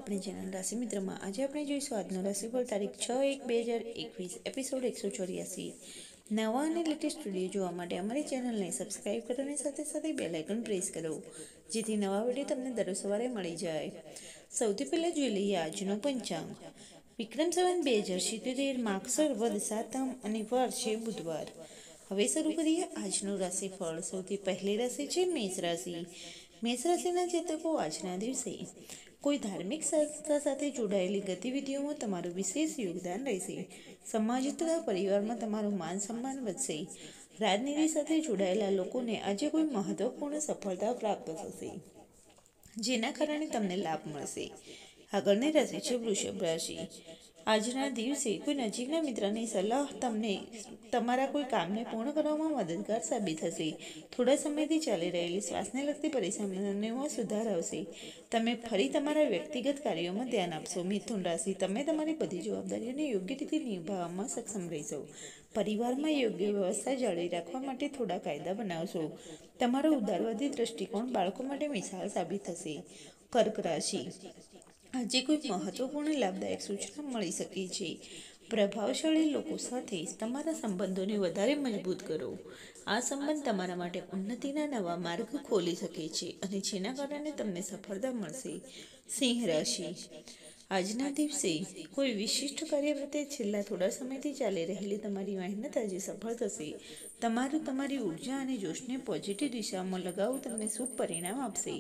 अपनी चैनल राशि मित्र में आज આપણે જોઈશું આજનો રાશિફળ તારીખ 6/1/2021 એપિસોડ 184। નવા અને લેટેસ્ટ વિડીયો જોવા માટે અમારી ચેનલને સબસ્ક્રાઇબ કરો અને સાથે સાથે બેલ આઇકન પ્રેસ કરો જેથી નવા વિડીયો તમને દરરોજ સવારે મળી જાય। સૌથી પહેલા જોઈ લઈએ આજનો પંચાંગ। વિક્રમ સંવત 2077 માગસર વદ સાતમ અને વાર છે બુધવાર। હવે શરૂ કરીએ આજનું રાશિફળ। સૌથી પહેલી રાશિ છે મેષ રાશિ। મેષ રાશિના જાતકો આજના દિવસે કોઈ ધાર્મિક સંસ્થા સાથે જોડાયેલી ગતિવિધિઓમાં તમારું વિશેષ યોગદાન રહેશે। સમાજ તથા પરિવારમાં તમારું માન સન્માન વધશે। રાજનીતિ સાથે જોડાયેલા લોકોને આજે કોઈ મહત્વપૂર્ણ સફળતા પ્રાપ્ત થશે જેના કારણે તમને લાભ મળશે। આગળની રાશિ છે વૃષભ રાશિ। આજના દિવસે કોઈ નજીકના મિત્રની સલાહ તમને તમારા કોઈ કામને પૂર્ણ કરવામાં મદદગાર સાબિત થશે। થોડા સમયથી ચાલી રહેલી શ્વાસને લગતી પરેશાનીઓમાં સુધાર આવશે। તમે ફરી તમારા વ્યક્તિગત કાર્યોમાં ધ્યાન આપશો। મિથુન રાશિ, તમે તમારી બધી જવાબદારીઓને યોગ્ય રીતે નિભાવવામાં સક્ષમ રહેશો। પરિવારમાં યોગ્ય વ્યવસ્થા જાળવી રાખવા માટે થોડા કાયદા બનાવશો। તમારો ઉદારવાદી દ્રષ્ટિકોણ બાળકો માટે મિસાલ સાબિત થશે। કર્ક રાશિ, આજે કોઈ મહત્વપૂર્ણ લાભદાયક સૂચના મળી શકે છે। પ્રભાવશાળી લોકો સાથે તમારા સંબંધોને વધારે મજબૂત કરો। આ સંબંધ તમારા માટે ઉન્નતિના નવા માર્ગ ખોલી શકે છે અને જેના કારણે તમને સફળતા મળશે। સિંહ રાશિ, આજના દિવસે કોઈ વિશિષ્ટ કાર્ય પ્રત્યે છેલ્લા થોડા સમયથી ચાલી રહેલી તમારી મહેનત આજે સફળ થશે। તમારી ઉર્જા અને જોશને પોઝિટિવ દિશામાં લગાવવું તમને શુભ પરિણામ આપશે।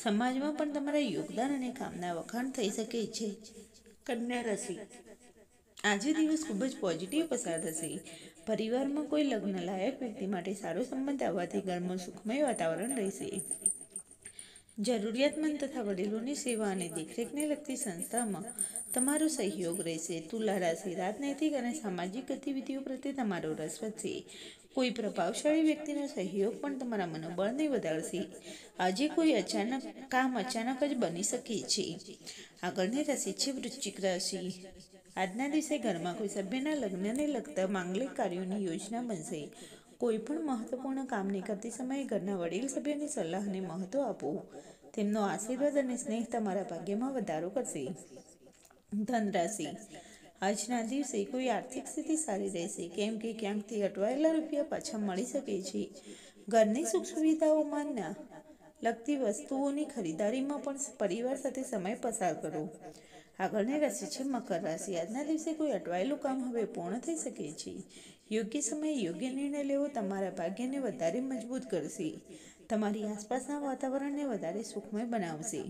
સમાજમાં પણ તમારા યોગદાન અને કામના વખાણ થઈ શકે છે। કન્યા રાશિ, આજે દિવસ ખૂબ જ પોઝિટિવ પસાર થશે। પરિવારમાં કોઈ લગ્ન લાયક વ્યક્તિ માટે સારો સંબંધ આવવાથી ઘરમાં સુખમય વાતાવરણ રહેશે। જરૂરિયાતમંદ તથા વડીલોની સેવા અને દેખરેખને લગતી સંસ્થામાં તમારો સહયોગ રહેશે। તુલા રાશિ, રાજનૈતિક અને સામાજિક ગતિવિધિઓ પ્રત્યે તમારો રસ વધશે। કોઈ પ્રભાવશાળી વ્યક્તિનો સહયોગ પણ તમારા મનોબળને વધારશે। આજે કોઈ અચાનક જ બની શકે છે। આગળની રાશિ છે વૃશ્ચિક રાશિ। આજના દિવસે ઘરમાં કોઈ સભ્યના લગ્નને લગતા માંગલિક કાર્યોની યોજના બનશે। કોઈ પણ મહત્વપૂર્ણ કામને કરતી સમયે ઘરના વડીલ સભ્યોની સલાહને મહત્વ આપો। તેમનો આશીર્વાદ અને સ્નેહ તમારા ભાગ્યમાં વધારો કરશે। ધન રાશિ, આજના દિવસે કોઈ આર્થિક સ્થિતિ સારી રહેશે કેમ કે ક્યાંકથી અટવાયેલા રૂપિયા પાછા મળી શકે છે। ઘરની સુખ સુવિધાઓમાં લગતી વસ્તુઓની ખરીદારીમાં પણ પરિવાર સાથે સમય પસાર કરો। આગળની રાશિ છે મકર રાશિ। આજના દિવસે કોઈ અટવાયેલું કામ હવે પૂર્ણ થઈ શકે છે। યોગ્ય સમયે યોગ્ય નિર્ણય લેવો તમારા ભાગ્યને વધારે મજબૂત કરશે। તમારી આસપાસના વાતાવરણને વધારે સુખમય બનાવશે।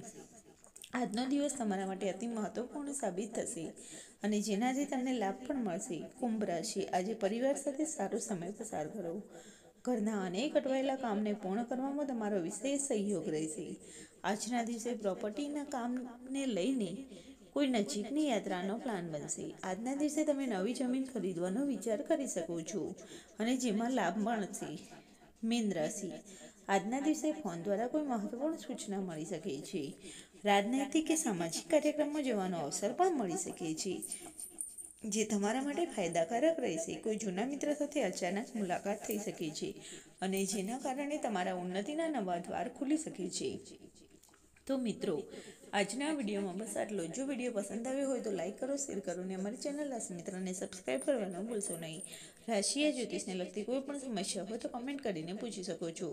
આજનો દિવસ તમારા માટે અતિ મહત્વપૂર્ણ સાબિત થશે અને જેનાથી તમને લાભ પણ મળશે। કુંભ રાશિ, આજે પરિવાર સાથે સારો સમય પસાર કરો। ઘરના અનેક અટવાયેલા કામને પૂર્ણ કરવામાં તમારો વિશેષ સહયોગ રહેશે। આજના દિવસે પ્રોપર્ટીના કામને લઈને કોઈ નજીકની યાત્રાનો પ્લાન બનશે। આજના દિવસે તમે નવી જમીન ખરીદવાનો વિચાર કરી શકો છો અને જેમાં લાભ મળશે। મીન રાશિ, આજના દિવસે ફોન દ્વારા કોઈ મહત્વપૂર્ણ સૂચના મળી શકે છે। રાજનૈતિક કે સામાજિક કાર્યક્રમમાં જવાનો અવસર પણ મળી શકે છે જે તમારા માટે ફાયદાકારક રહેશે। કોઈ જૂના મિત્ર સાથે અચાનક મુલાકાત થઈ શકે છે અને જેના કારણે તમારા ઉન્નતિના નવા દ્વાર ખુલી શકે છે। તો મિત્રો, આજના વિડીયોમાં બસ આટલો જ। જો વિડીયો પસંદ આવ્યો હોય તો લાઇક કરો, શેર કરો અને અમારી ચેનલ રાશિ મિત્રને સબસ્ક્રાઇબ કરવાનું ભૂલશો નહીં। રાશિ જ્યોતિષને લગતી કોઈ પણ સમસ્યા હોય તો કમેન્ટ કરીને પૂછી શકો છો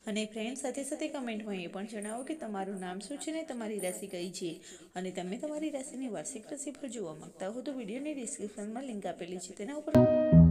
અને ફ્રેન્ડ સાથે કમેન્ટમાં એ પણ જણાવો કે તમારું નામ શું છે ને તમારી રાશિ કઈ છે અને તમે તમારી રાશિની વાર્ષિક રાશિફળ જોવા માંગતા હો તો વિડીયોની ડિસ્ક્રિપ્શનમાં લિંક આપેલી છે તેના ઉપર